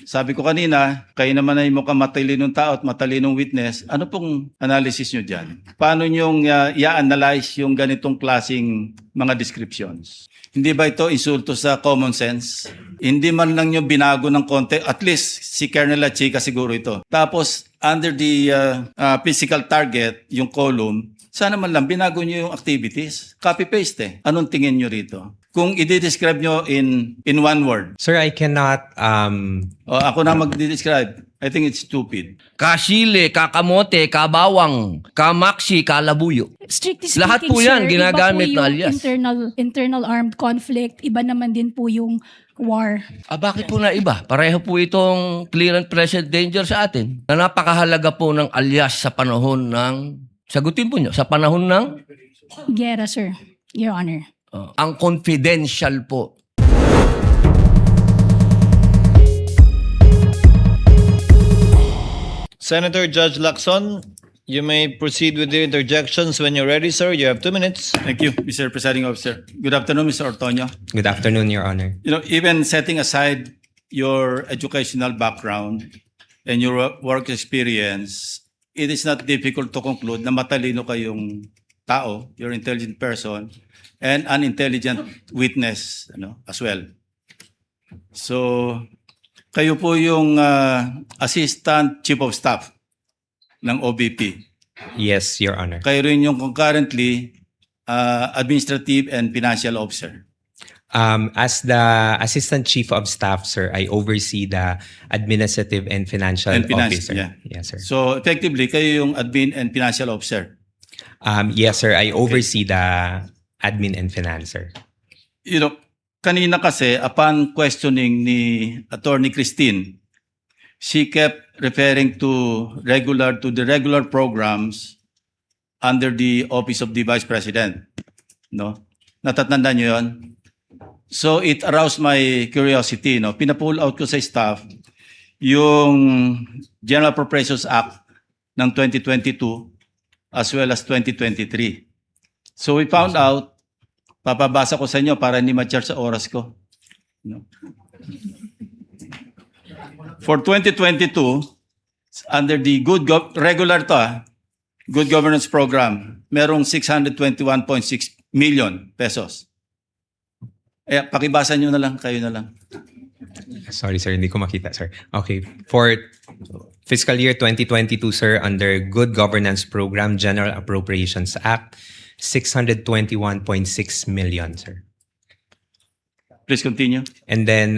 sabi ko kanina, kayo naman ay mukhang matalinong tao at matalinong witness. Ano pong analysis nyo dyan? Paano nyo i-analyze yung ganitong klaseng mga descriptions? Hindi ba ito insulto sa common sense? Hindi man lang nyo binago ng konti, at least si Colonel Lachica siguro ito. Tapos, under the physical target, yung column, sana man lang binago nyo yung activities. Copy-paste eh. Anong tingin nyo rito? Kung i-describe nyo in one word. Sir, I cannot Ako na mag-describe. I think it's stupid. Kasile, kakamote, kabawang, kamaksi, kalabuyo. Strictly speaking, Lahat po yan, sir, ginagamit iba po na yung alias. internal armed conflict, iba naman din po yung war. Bakit po na iba? Pareho po itong clear and present danger sa atin. Na napakahalaga po ng alias sa panahon ng... Sagutin po nyo, sa panahon ng... Gera, sir. Your Honor. Ang confidential po. Senator Judge Lacson, you may proceed with the interjections when you're ready, sir. You have 2 minutes. Thank you, Mr. Presiding Officer. Good afternoon, Mr. Ortonio. Good afternoon, Your Honor. Even setting aside your educational background and your work experience, it is not difficult to conclude na matalino kayong tao, you're an intelligent person, and an intelligent witness as well. So, kayo po yung Assistant Chief of Staff ng OBP. Yes, Your Honor. Kayo rin yung concurrently Administrative and Financial Officer. As the Assistant Chief of Staff, sir, I oversee the Administrative and Financial Officer. Yeah. Yes, sir. So, effectively, kayo yung Admin and Financial Officer. Yes, sir. I oversee the Admin and Finance, sir. Kanina kasi, upon questioning ni Attorney Christine, she kept referring to the regular programs under the Office of the Vice President. No? Natatandaan nyo yun? So it aroused my curiosity. Pina-pull out ko sa staff yung General Appropriations Act ng 2022 as well as 2023. So we found out, papabasa ko sa inyo para hindi ma-charge sa oras ko. For 2022, under the regular Good Governance Program, merong 621.6 million pesos. Pakibasa nyo na lang, kayo na lang. Sorry, sir. Hindi ko makita, sir. Okay. For fiscal year 2022, sir, under Good Governance Program, General Appropriations Act, 621.6 million, sir. Please continue. And then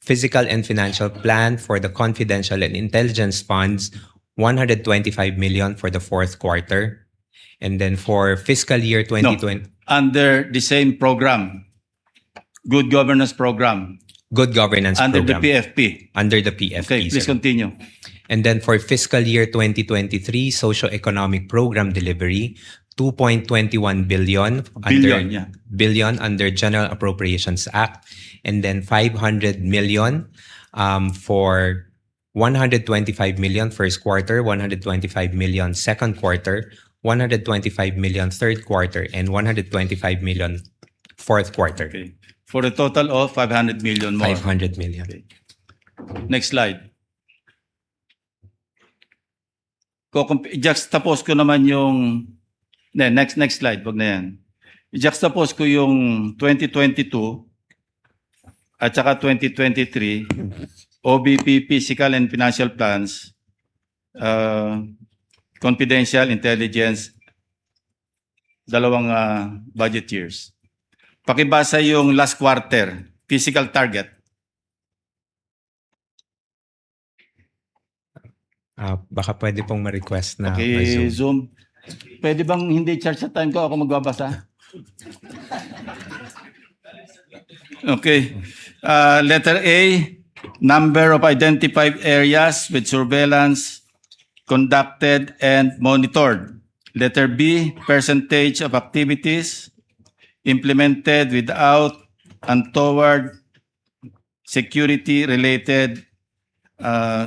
Physical and Financial Plan for the Confidential and Intelligence Funds, 125 million for the fourth quarter. And then for fiscal year 2020, Under the same program, Good Governance Program, Good Governance under Program. the PFP. Under the PFP, Okay, please sir. continue. And then for fiscal year 2023, Socio-Economic Program Delivery, 2.21 billion Billion, yeah. billion under General Appropriations Act, and then 500 million for 125 million first quarter, 125 million second quarter, 125 million third quarter, and 125 million fourth quarter. Okay. For a total of 500 million more. 500 million. Okay. Next slide. I-juxtapose ko naman yung... Next slide, wag na yan. I-juxtapose ko yung 2022 at saka 2023 OBP Physical and Financial Plans, Confidential Intelligence, dalawang budget years. Pakibasa yung last quarter, physical target. Baka pwede pong ma-request na Okay, ma-zoom. Zoom. Pwede bang hindi charge sa time ko? Ako magbabasa. Okay. Letter A, number of identified areas with surveillance conducted and monitored. Letter B, percentage of activities implemented without untoward security-related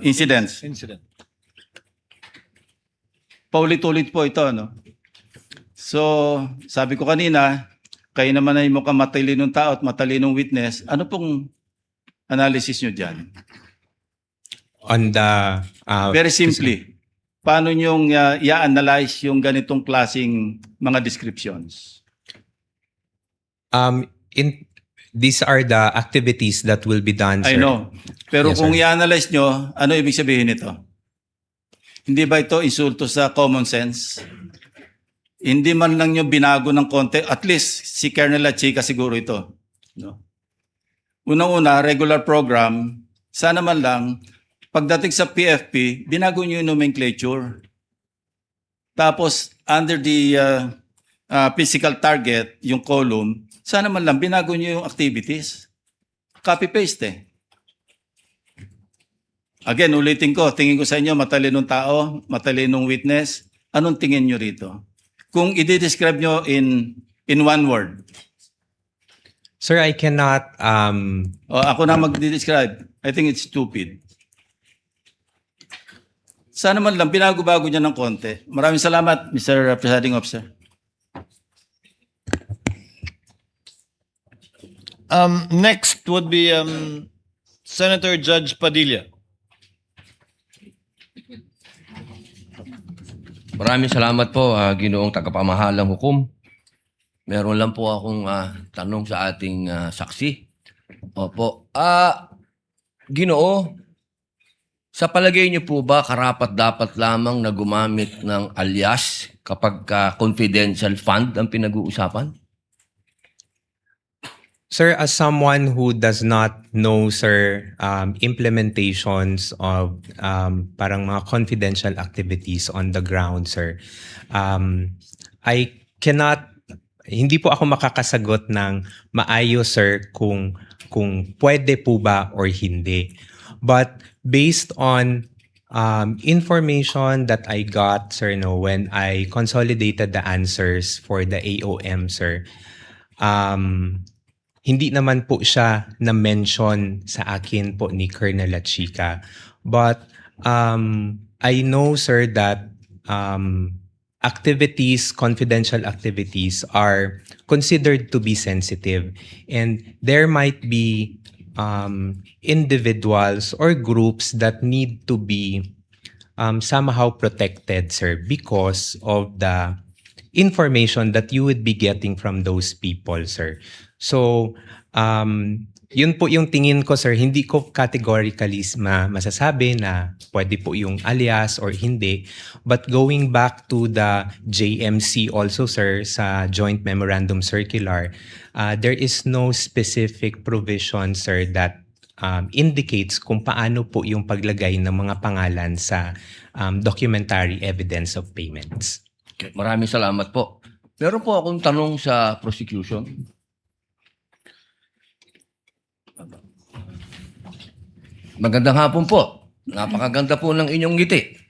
incidents. Paulit-ulit po ito, no? So, sabi ko kanina, kayo naman ay mukhang matalinong tao at matalinong witness. Ano pong analysis nyo dyan? On the Very simply, paano nyong i-analyze yung ganitong klaseng mga descriptions? These are the activities that will be done, I sir. know. Pero Yes, kung sir. i-analyze nyo, ano ibig sabihin nito? Hindi ba ito insulto sa common sense? Hindi man lang nyo binago ng konti, at least si Colonel Lachica siguro ito. No? Unang-una, regular program, sana man lang, pagdating sa PFP, binago nyo yung nomenclature. Tapos, under the physical target, yung column, sana man lang, binago nyo yung activities. Copy-paste eh. Again, ulitin ko, tingin ko sa inyo, matalinong tao, matalinong witness, anong tingin nyo rito? Kung i-describe nyo in one word, Sir, I cannot o ako na mag-describe, I think it's stupid. Sana man lang, binago-bago niya ng konti. Maraming salamat, Mr. Presiding Officer. Next would be Senator Judge Padilla. Maraming salamat po, Ginoong Tagapamahalang Hukom. Meron lang po akong tanong sa ating saksi. Opo. Ginoo, sa palagay niyo po ba karapat-dapat lamang na gumamit ng alias kapag confidential fund ang pinag-uusapan? Sir, as someone who does not know, sir, implementations of parang mga confidential activities on the ground, sir, I cannot, hindi po ako makakasagot ng maayos, sir, kung pwede po ba or hindi. But based on information that I got, sir, no, when I consolidated the answers for the AOM, sir, hindi naman po siya na-mention sa akin po ni Colonel Lachica. But I know, sir, that activities, confidential activities are considered to be sensitive. And there might be individuals or groups that need to be somehow protected, sir, because of the information that you would be getting from those people, sir. So, yun po yung tingin ko, sir. Hindi ko categorically masasabi na pwede po yung alias or hindi. But going back to the JMC also, sir, sa Joint Memorandum Circular, there is no specific provision, sir, that indicates kung paano po yung paglagay ng mga pangalan sa documentary evidence of payments. Okay, maraming salamat po. Meron po akong tanong sa prosecution. Magandang hapon po. Napakaganda po ng inyong ngiti.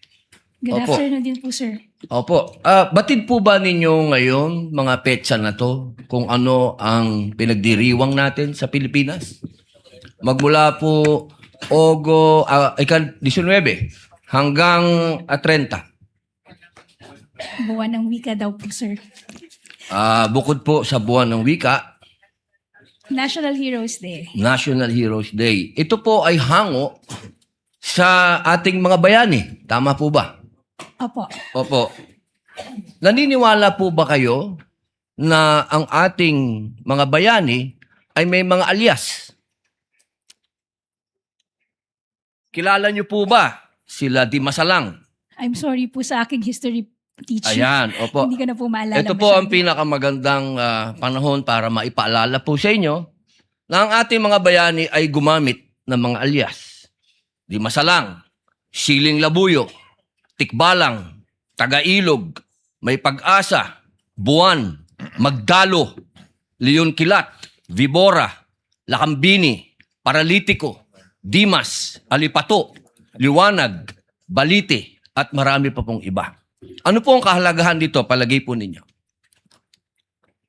Good Opo. afternoon din po, sir. Opo. Batid po ba ninyo ngayon, mga petsa na to, kung ano ang pinagdiriwang natin sa Pilipinas? Magmula po 19 hanggang 30. Buwan ng wika daw po, sir. Bukod po sa buwan ng wika, National Heroes Day. National Heroes Day. Ito po ay hango sa ating mga bayani. Tama po ba? Opo. Opo. Naniniwala po ba kayo na ang ating mga bayani ay may mga alias? Kilala niyo po ba sila Di Masalang? I'm sorry po sa aking history teacher. Ayan, opo. Hindi ko na po maalala. Ito po ang masyado. pinakamagandang panahon para maipaalala po sa inyo na ang ating mga bayani ay gumamit ng mga alias. Di Masalang, Siling Labuyo, Tikbalang, Tagailog, May Pag-asa, Buwan, Magdalo, Leon Kilat, Vibora, Lakambini, Paralitiko, Dimas, Alipato, Liwanag, Balite, at marami pa pong iba. Ano po ang kahalagahan dito, palagay po ninyo?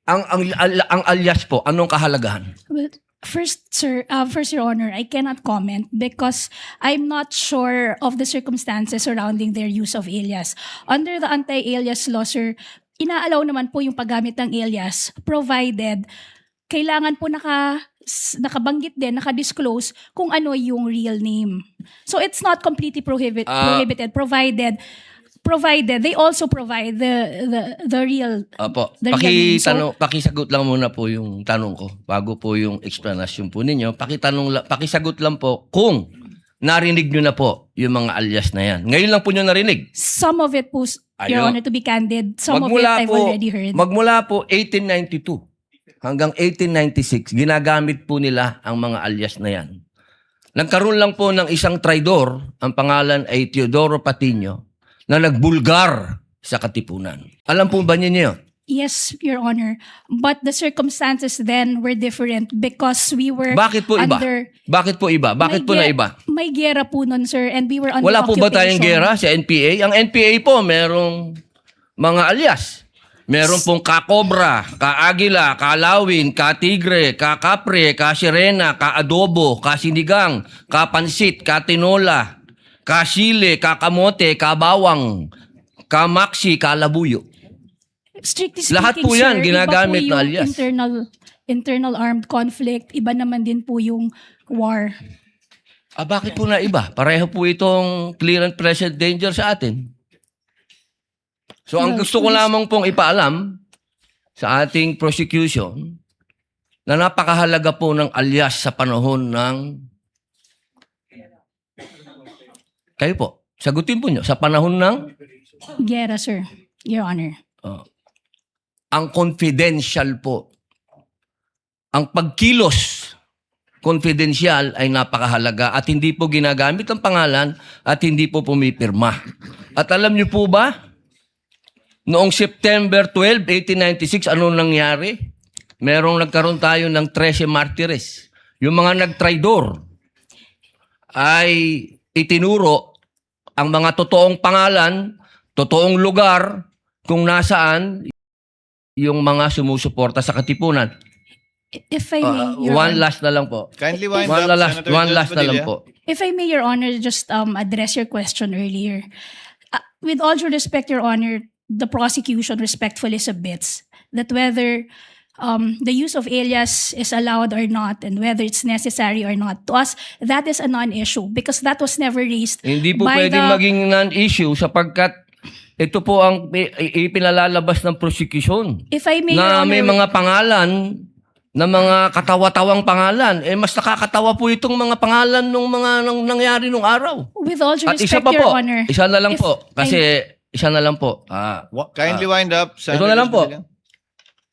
Ang alias po, anong kahalagahan? Well, first, sir, first, Your Honor, I cannot comment because I'm not sure of the circumstances surrounding their use of alias. Under the anti-alias law, sir, inaalaw naman po yung paggamit ng alias provided kailangan po nakabanggit din, nakadisclose kung ano yung real name. So it's not completely prohibited provided they also provide the real Opo. The real name. So- Pakisagot lang muna po yung tanong ko bago po yung explanation po ninyo. Pakisagot lang po kung narinig nyo na po yung mga alias na yan. Ngayon lang po nyo narinig. Some of it po, Your Ayun. Honor, to be candid, some of it I've already heard. Magmula po 1892 hanggang 1896, ginagamit po nila ang mga alias na yan. Nagkaroon lang po ng isang traidor, ang pangalan ay Teodoro Patiño, na nagbulgar sa Katipunan. Alam po ba niyo yun? Yes, Your Honor. But the circumstances then were different because we were Bakit po iba? under... Bakit po iba? Bakit po na iba? May gera po nun, sir, and we were under Wala po ba tayong occupation. gera sa NPA? Ang NPA po, merong mga alias. Meron pong ka-Cobra, ka-Agila, ka-Lawin, ka-Tigre, ka-Kapre, ka-Sirena, ka-Adobo, ka-Sinigang, ka-Pansit, ka-Tinola, ka-Sile, ka-Kamote, ka-Bawang, ka-Maxi, ka-Labuyo. Strictly speaking, Lahat po yan, sir, ginagamit iba po na yung alias. internal armed conflict, iba naman din po yung war. Bakit po na iba? Pareho po itong clear and present danger sa atin. So, ang Well, gusto ko lamang pong ipaalam sa ating prosecution na napakahalaga po ng alias sa panahon ng... Kayo po, sagutin po nyo. Sa panahon ng... Gera, sir, Your Honor. Ang confidential po. Ang pagkilos confidential ay napakahalaga at hindi po ginagamit ang pangalan at hindi po pumipirma. At alam niyo po ba, noong September 12, 1896, anong nangyari? Nagkaroon tayo ng 13 martires. Yung mga nagtraidor ay itinuro ang mga totoong pangalan, totoong lugar, kung nasaan yung mga sumusuporta sa Katipunan. If I may, Your One Honor. last na lang po. Kindly wind One up, last, Senator one Judge last na lang Padilla. po. If I may, Your Honor, just address your question earlier. With all due respect, Your Honor, the prosecution respectfully submits that whether the use of alias is allowed or not and whether it's necessary or not, to us, that is a non-issue because that was never raised Hindi po by pwedeng the... maging non-issue sapagkat ito po ang ipinalalabas ng prosecution. If I may, Your Na Honor, may mga pangalan, na mga katawa-tawang pangalan. Mas nakakatawa po itong mga pangalan ng mga nangyari nung araw. with all due At isa respect, pa Your po, Honor, isa na lang if po. Kasi isa na lang po. Kindly wind up, Senator Ito na lang Judge po. Padilla.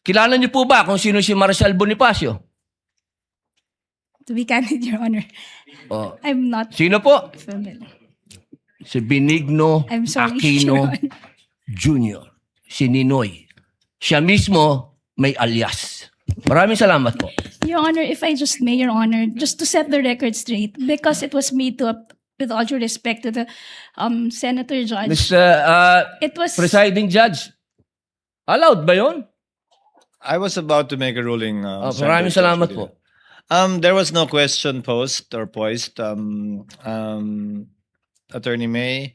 Kilala niyo po ba kung sino si Marcial Bonifacio? to be candid, Your Honor, Oh. I'm not Sino po? familiar. Si Benigno I'm sorry, Your Aquino Honor. Jr. Si Ninoy. Siya mismo may alias. Maraming salamat po. Your Honor, if I just may, Your Honor, just to set the record straight, because it was made to, with all due respect to the Senator Judge, it was... Presiding Judge, allowed ba yun? I was about to make a ruling. Senator Maraming Judge salamat Padilla. po. There was no question posed or poised. Attorney May,